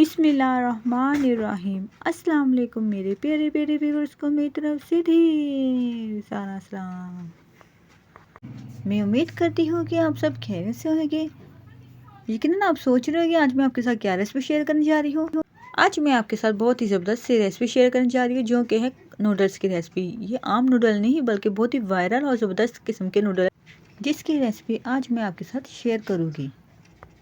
बिस्मिल्लाहिर्रहमानिर्रहीम। अस्सलाम वालेकुम मेरे प्यारे प्यारे व्यूअर्स को मेरी तरफ से ढेर सारा सलाम। मैं उम्मीद करती हूँ कि आप सब खैरियत से होंगे। यकीनन आप सोच रहे हो कि आज मैं आपके साथ क्या रेसिपी शेयर करने जा रही हूँ। आज मैं आपके साथ बहुत ही ज़बरदस्त सी रेसिपी शेयर करने जा रही हूँ जो कि है नूडल्स की रेसिपी। ये आम नूडल नहीं बल्कि बहुत ही वायरल और ज़बरदस्त किस्म के नूडल जिसकी रेसिपी आज मैं आपके साथ शेयर करूँगी।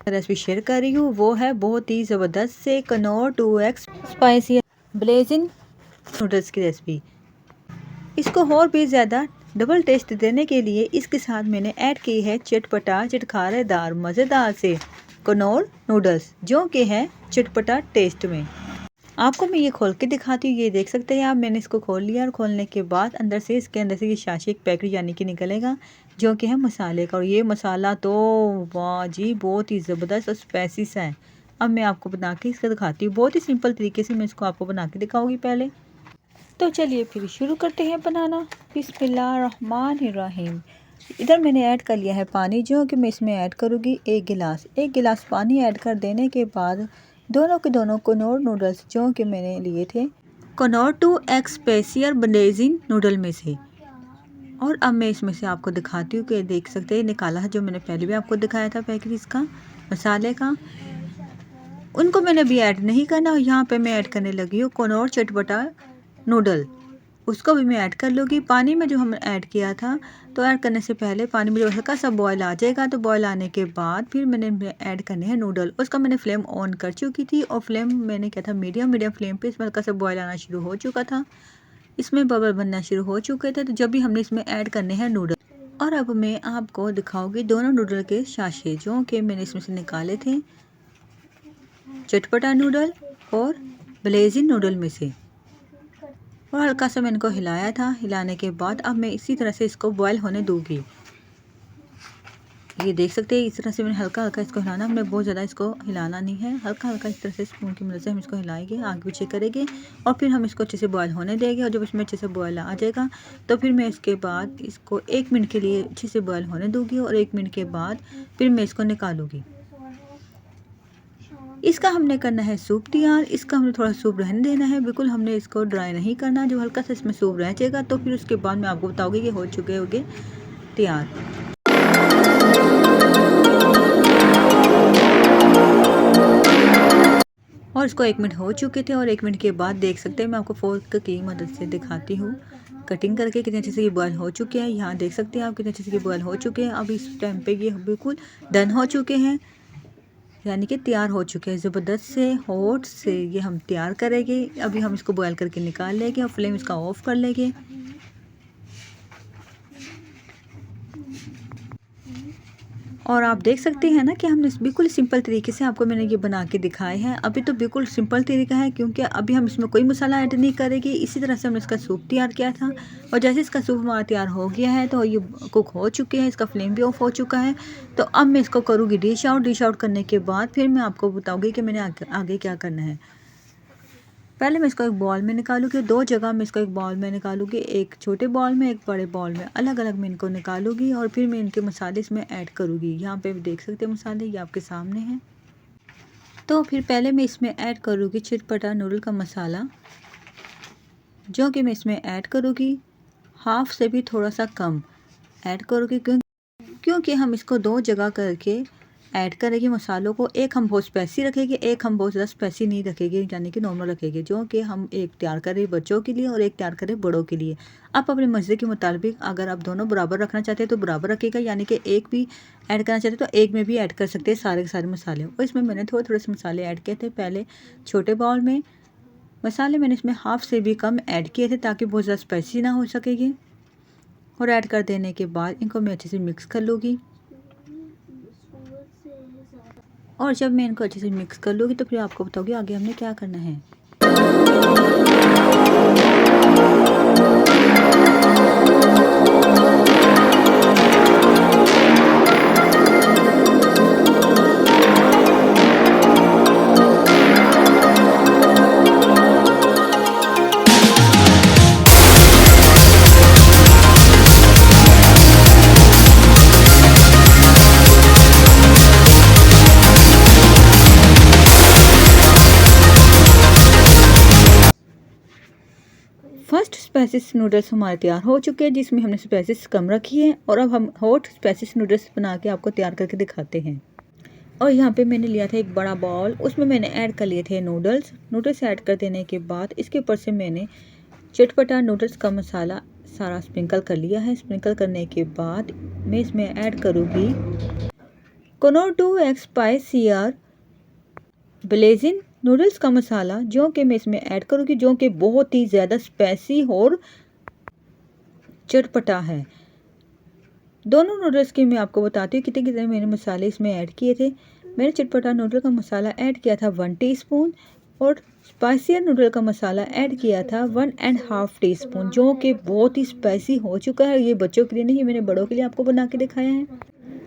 रेसिपी शेयर कर रही हूँ वो है बहुत ही ज़बरदस्त से Knorr 2x spicy blazing noodles की रेसिपी। इसको और भी ज़्यादा डबल टेस्ट देने के लिए इसके साथ मैंने ऐड की है चटपटा चटखारेदार मज़ेदार से कनौर नूडल्स जो कि है चटपटा टेस्ट में। आपको मैं ये खोल के दिखाती हूँ। ये देख सकते हैं आप, मैंने इसको खोल लिया और खोलने के बाद इसके अंदर से ये शाशी एक पैकेट यानी कि निकलेगा जो कि है मसाले का। और ये मसाला तो वाह जी बहुत ही ज़बरदस्त और स्पाइसी सा है। अब मैं आपको बना के इसका दिखाती हूँ। बहुत ही सिंपल तरीके से मैं इसको आपको बना के दिखाऊंगी पहले। तो चलिए फिर शुरू करते हैं बनाना। बिस्मिल्लाहिर्रहमानिर्रहीम। इधर मैंने ऐड कर लिया है पानी जो कि मैं इसमें ऐड करूँगी एक गिलास पानी ऐड कर देने के बाद दोनों के दोनों कनौर नूडल्स जो कि मैंने लिए थे Knorr 2x special blazing noodle में से। और अब मैं इसमें से आपको दिखाती हूँ कि देख सकते हैं निकाला है जो मैंने पहले भी आपको दिखाया था पैकेट इसका मसाले का। उनको मैंने अभी ऐड नहीं करना और यहाँ पे मैं ऐड करने लगी हूँ कनौर चटपटा नूडल। उसको भी मैं ऐड कर लूँगी। पानी में जो हमने ऐड किया था तो ऐड करने से पहले पानी में जो हल्का सा बॉयल आ जाएगा तो बॉयल आने के बाद फिर मैंने ऐड करने हैं नूडल। उसका मैंने फ्लेम ऑन कर चुकी थी और फ्लेम मैंने क्या था मीडियम फ्लेम पे। इसमें हल्का सा बॉयल आना शुरू हो चुका था, इसमें बबल बनना शुरू हो चुके थे। तो जब भी हमने इसमें ऐड करने हैं नूडल। और अब मैं आपको दिखाऊंगी दोनों नूडल के शाशे जो कि मैंने इसमें से निकाले थे चटपटा नूडल और ब्लेजिंग नूडल में से। और हल्का सा मैंने इनको हिलाया था। हिलाने के बाद अब मैं इसी तरह से इसको बॉयल होने दूंगी। ये देख सकते हैं इस तरह से मैंने हल्का हल्का इसको हिलाना। हमने बहुत ज़्यादा इसको हिलाना नहीं है, हल्का हल्का इस तरह से स्पून की मदद से हम इसको हिलाएंगे, आगे पीछे करेंगे और फिर हम इसको अच्छे से बॉयल होने देंगे। और जब इसमें अच्छे से बॉयल आ जाएगा तो फिर मैं इसके बाद इसको 1 मिनट के लिए अच्छे से बॉयल होने दूँगी और 1 मिनट के बाद फिर मैं इसको निकालूँगी। इसका हमने करना है सूप तैयार। इसका हमने थोड़ा सूप रहने देना है, बिल्कुल हमने इसको ड्राई नहीं करना। जो हल्का सा इसमें सूप रह जाएगा तो फिर उसके बाद मैं आपको बताऊंगी कि हो चुके होंगे तैयार। और इसको 1 मिनट हो चुके थे और 1 मिनट के बाद देख सकते हैं मैं आपको फोर्क की मदद से दिखाती हूँ कटिंग करके कितने अच्छे से ये बॉयल हो चुके हैं। यहाँ देख सकते हैं आप कितने अच्छे से ये बॉयल हो चुके हैं। अब इस टाइम पे ये बिल्कुल डन हो चुके हैं, यानी कि तैयार हो चुके हैं। ज़बरदस्त से हॉट से ये हम तैयार करेंगे। अभी हम इसको बॉयल करके निकाल लेंगे और फ्लेम इसका ऑफ कर लेंगे। और आप देख सकते हैं ना कि हमने बिल्कुल सिंपल तरीके से आपको मैंने ये बना के दिखाए हैं। अभी तो बिल्कुल सिंपल तरीका है क्योंकि अभी हम इसमें कोई मसाला ऐड नहीं करेंगे। इसी तरह से हमने इसका सूप तैयार किया था और जैसे इसका सूप हमारा तैयार हो गया है तो ये कुक हो चुके हैं, इसका फ्लेम भी ऑफ हो चुका है। तो अब मैं इसको करूँगी डिश आउट करने के बाद फिर मैं आपको बताऊँगी कि मैंने आगे क्या करना है। पहले मैं इसको एक बॉल में निकालूंगी, 2 जगह मैं इसको एक बॉल में निकालूंगी, एक छोटे बॉल में एक बड़े बॉल में, अलग अलग मैं इनको निकालूंगी और फिर मैं इनके मसाले इसमें ऐड करूंगी। यहाँ पे देख सकते हैं मसाले ये आपके सामने हैं। तो फिर पहले मैं इसमें ऐड करूँगी चटपटा नूडल का मसाला जो कि मैं इसमें ऐड करूँगी हाफ से भी थोड़ा सा कम ऐड करूँगी क्योंकि हम इसको 2 जगह करके ऐड करेंगे मसालों को। एक हम बहुत स्पाइसी रखेंगे, एक हम बहुत ज़्यादा स्पाइसी नहीं रखेंगे, यानी कि नॉर्मल रखेंगे। जो कि हम एक तैयार करें बच्चों के लिए और एक तैयार करें बड़ों के लिए। आप अपने मर्ज़ी के मुताबिक अगर आप दोनों बराबर रखना चाहते हैं तो बराबर रखिएगा, यानी कि एक भी ऐड करना चाहते हैं तो एक में भी ऐड कर सकते हैं सारे के सारे मसाले। और इसमें मैंने थोड़े थोड़े से मसाले ऐड किए थे। पहले छोटे बाउल में मसाले मैंने इसमें हाफ से भी कम ऐड किए थे ताकि बहुत ज़्यादा स्पाइसी ना हो सकेगी। और ऐड कर देने के बाद इनको मैं अच्छे से मिक्स कर लूँगी। और जब मैं इनको अच्छे से मिक्स कर लूँगी तो फिर आपको बताऊँगी आगे हमने क्या करना है। स्पाइसेस नूडल्स हमारे तैयार हो चुके हैं, जिसमें हमने स्पाइसेस कम रखी है। और अब हम हॉट स्पाइसेस नूडल्स बना के आपको तैयार करके दिखाते हैं। और यहाँ पे मैंने लिया था एक बड़ा बाउल, उसमें मैंने ऐड कर लिए थे नूडल्स ऐड कर देने के बाद इसके ऊपर से मैंने चटपटा नूडल्स का मसाला सारा स्प्रिंकल कर लिया है। स्प्रिंकल करने के बाद मैं इसमें ऐड करूँगी Knorr 2x spicier blazing noodles का मसाला, जो कि मैं इसमें ऐड करूँगी, जो कि बहुत ही ज़्यादा स्पाइसी और चटपटा है। दोनों नूडल्स की मैं आपको बताती हूँ कितने कितने मैंने मसाले इसमें ऐड किए थे। मैंने चटपटा नूडल का मसाला ऐड किया था 1 टीस्पून और स्पाइसियर नूडल का मसाला ऐड किया था 1.5 टीस्पून, जो कि बहुत ही स्पाइसी हो चुका है। ये बच्चों के लिए नहीं, मैंने बड़ों के लिए आपको बना के दिखाया है।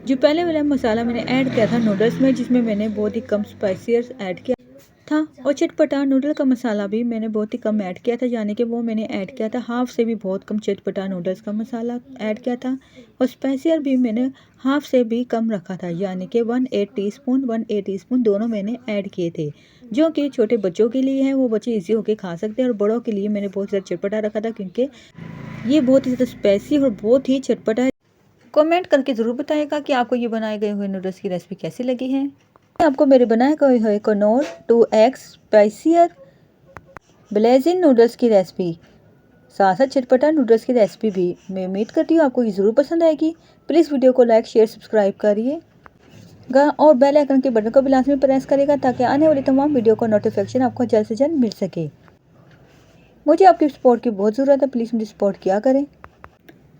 जो पहले वाला मसाला मैंने ऐड किया था नूडल्स में, जिसमें मैंने बहुत ही कम स्पाइसियर ऐड किया था, और चटपटा नूडल का मसाला भी मैंने बहुत ही कम ऐड किया था, यानी कि वो मैंने ऐड किया था हाफ से भी बहुत कम चटपटा नूडल्स का मसाला ऐड किया था। और स्पाइसियर भी मैंने हाफ से भी कम रखा था, यानी कि 1/8 टीस्पून दोनों मैंने ऐड किए थे, जो कि छोटे बच्चों के लिए है, वो बच्चे इजी होके खा सकते हैं। और बड़ों के लिए मैंने बहुत ज़्यादा चटपटा रखा था, क्योंकि ये बहुत ही ज़्यादा स्पाइसी और बहुत ही चटपटा है। कमेंट करके ज़रूर बताएगा कि आपको ये बनाए गए हुए नूडल्स की रेसिपी कैसी लगी है। आपको मेरे बनाए गए हुए Knorr 2x spicier blazing noodles की रेसिपी, साथ साथ चटपटा नूडल्स की रेसिपी भी मैं उम्मीद करती हूँ आपको ये ज़रूर पसंद आएगी। प्लीज़ वीडियो को लाइक शेयर सब्सक्राइब करिएगा और बेल आइकन के बटन को भी लाजमी प्रेस करिएगा, ताकि आने वाली तमाम वीडियो का नोटिफिकेशन आपको जल्द से जल्द मिल सके। मुझे आपकी सपोर्ट की बहुत ज़रूरत है, प्लीज़ मुझे सपोर्ट किया करें।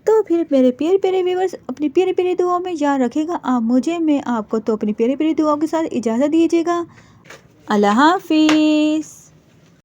तो फिर मेरे प्यारे प्यारे व्यूअर्स, अपनी प्यारी प्यारी दुआओं में याद रखेगा आप मुझे, मैं आपको। तो अपनी प्यारी प्यारी दुआओं के साथ इजाज़त दीजिएगा। अल्लाह हाफिज़।